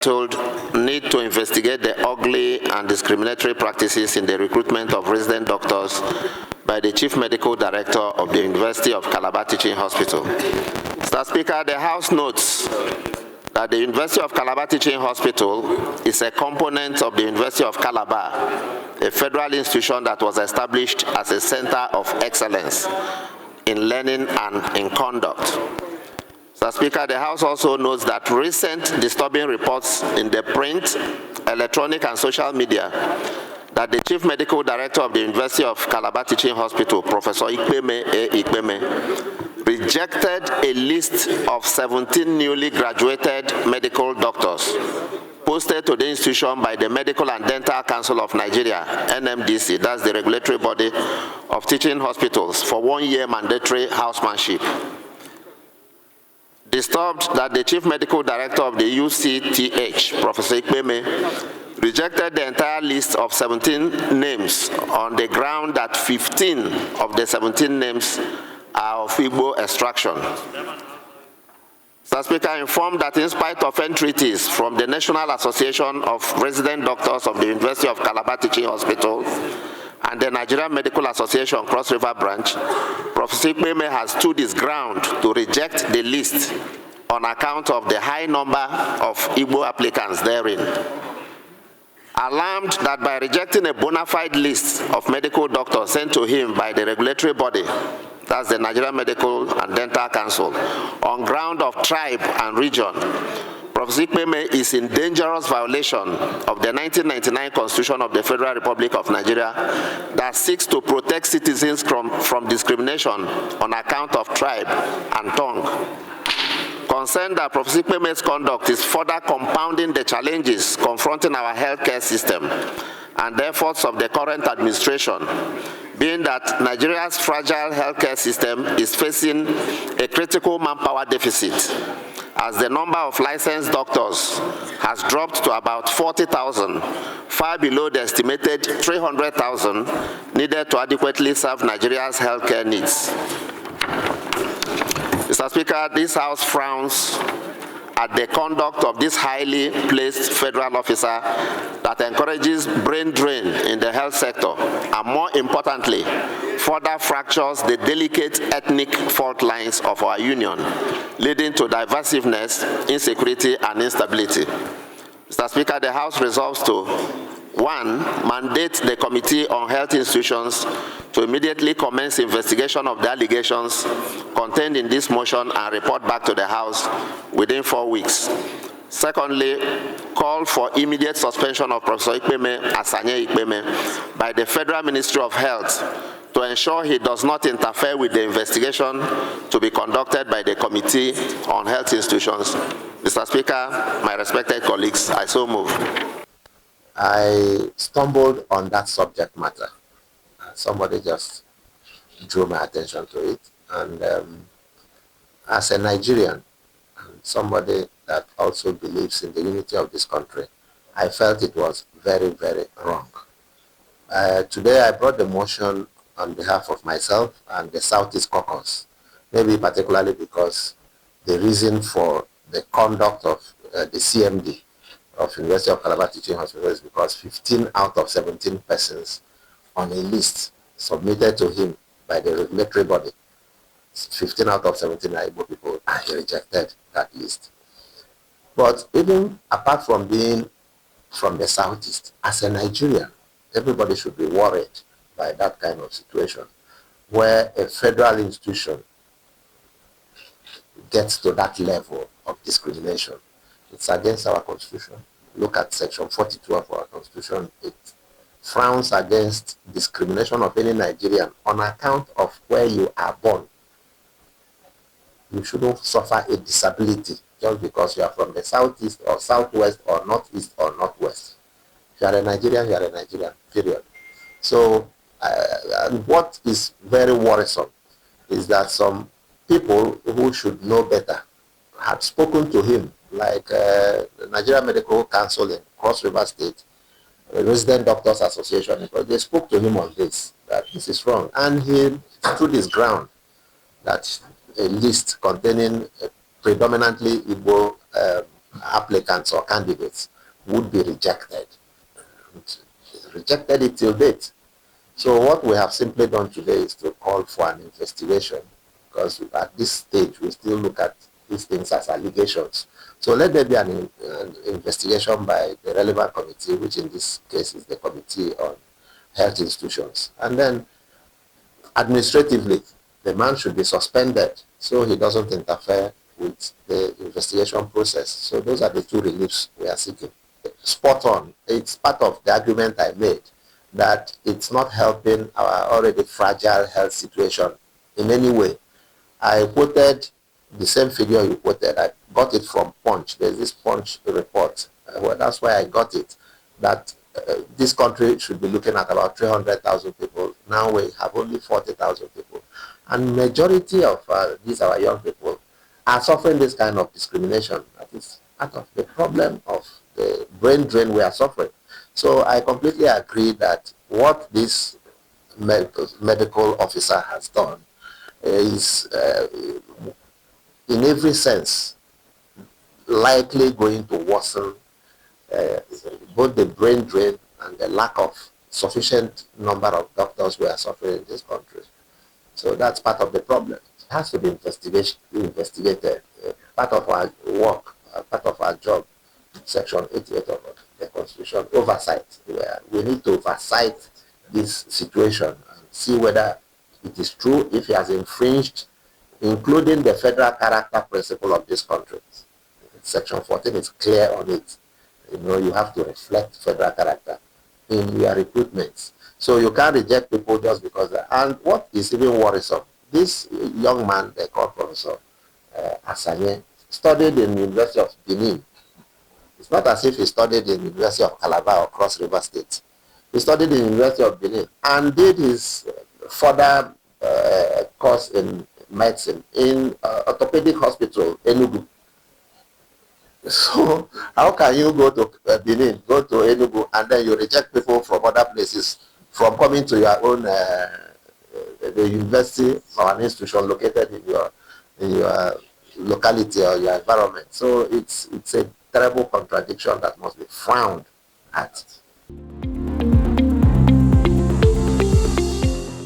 told need to investigate the ugly and discriminatory practices in the recruitment of resident doctors by the Chief Medical Director of the University of Calabar Teaching Hospital. Mr. Speaker, the House notes that the University of Calabar Teaching Hospital is a component of the University of Calabar, a federal institution that was established as a center of excellence in learning and in conduct. Mr. Speaker, the House also notes that recent disturbing reports in the print, electronic, and social media that the Chief Medical Director of the University of Calabar Teaching Hospital, Professor Igariwey, rejected a list of 17 newly graduated medical doctors posted to the institution by the Medical and Dental Council of Nigeria, NMDC, that's the regulatory body of teaching hospitals, for 1 year mandatory housemanship. Disturbed that the Chief Medical Director of the UCTH, Professor Igariwey, rejected the entire list of 17 names on the ground that 15 of the 17 names are of Igbo extraction. Mr. Speaker, informed that in spite of entreaties from the National Association of Resident Doctors of the University of Calabar Teaching Hospital and the Nigerian Medical Association Cross River Branch, Professor Igariwey has stood his ground to reject the list on account of the high number of Igbo applicants therein. Alarmed that by rejecting a bona fide list of medical doctors sent to him by the regulatory body, that's the Nigerian Medical and Dental Council, on ground of tribe and region, Professor Igariwey is in dangerous violation of the 1999 Constitution of the Federal Republic of Nigeria that seeks to protect citizens from discrimination on account of tribe and tongue. Concerned that Professor Igariwey's conduct is further compounding the challenges confronting our healthcare system and the efforts of the current administration, being that Nigeria's fragile healthcare system is facing a critical manpower deficit, as the number of licensed doctors has dropped to about 40,000, far below the estimated 300,000 needed to adequately serve Nigeria's healthcare needs. Mr. Speaker, this House frowns at the conduct of this highly placed federal officer that encourages brain drain in the health sector and, more importantly, further fractures the delicate ethnic fault lines of our union, leading to divisiveness, insecurity, and instability. Mr. Speaker, the House resolves to 1. Mandate the Committee on Health Institutions to immediately commence investigation of the allegations contained in this motion and report back to the House within 4 weeks. Secondly, call for immediate suspension of Professor Igariwey by the Federal Ministry of Health to ensure he does not interfere with the investigation to be conducted by the Committee on Health Institutions. Mr. Speaker, my respected colleagues, I so move. I stumbled on that subject matter. Somebody just drew my attention to it. And as a Nigerian, and somebody that also believes in the unity of this country, I felt it was very, very wrong. Today I brought the motion on behalf of myself and the Southeast Caucus, maybe particularly because the reason for the conduct of the CMD of University of Calabar Teaching Hospital is because 15 out of 17 persons on a list submitted to him by the regulatory body, 15 out of 17 are Igbo people, and he rejected that list. But even apart from being from the Southeast, as a Nigerian, everybody should be worried by that kind of situation, where a federal institution gets to that level of discrimination. It's against our Constitution. Look at Section 42 of our Constitution. It frowns against discrimination of any Nigerian on account of where you are born. You shouldn't suffer a disability just because you are from the Southeast or Southwest or Northeast or Northwest. If you are a Nigerian, you are a Nigerian, period. So, and what is very worrisome is that some people who should know better had spoken to him, like the Nigerian Medical Council in Cross River State, the Resident Doctors Association, because they spoke to him on this, that this is wrong. And he stood his ground that a list containing predominantly Igbo applicants or candidates would be rejected. Rejected it till date. So what we have simply done today is to call for an investigation, because at this stage we still look at these things as allegations. So let there be an investigation by the relevant committee, which in this case is the Committee on Health Institutions. And then administratively, the man should be suspended so he doesn't interfere with the investigation process. So those are the two reliefs we are seeking. Spot on. It's part of the argument I made that it's not helping our already fragile health situation in any way. I quoted the same figure you quoted. I got it from Punch. There's this Punch report. Well, that's why I got it, that this country should be looking at about 300,000 people. Now we have only 40,000 people. And majority of these our young people are suffering this kind of discrimination. That is part of the problem of the brain drain we are suffering. So I completely agree that what this medical officer has done is in every sense likely going to worsen both the brain drain and the lack of sufficient number of doctors we are suffering in this country. So that's part of the problem. It has to be investigated. Part of our work, part of our job, Section 88 of the Constitution, oversight. Where we need to oversight this situation and see whether it is true, if he has infringed, including the federal character principle of this country. Section 14 is clear on it. You have to reflect federal character in your recruitments. So you can't reject people just because. And what is even worrisome, this young man, they call Professor Asanye, studied in the University of Benin. It's not as if he studied in the University of Calabar or Cross River State. He studied in the University of Benin and did his further course in medicine in orthopedic hospital, Enugu. So how can you go to Benin, go to Enugu, and then you reject people from other places from coming to your own the university or an institution located in your locality or your environment? So it's a terrible contradiction that must be frowned at.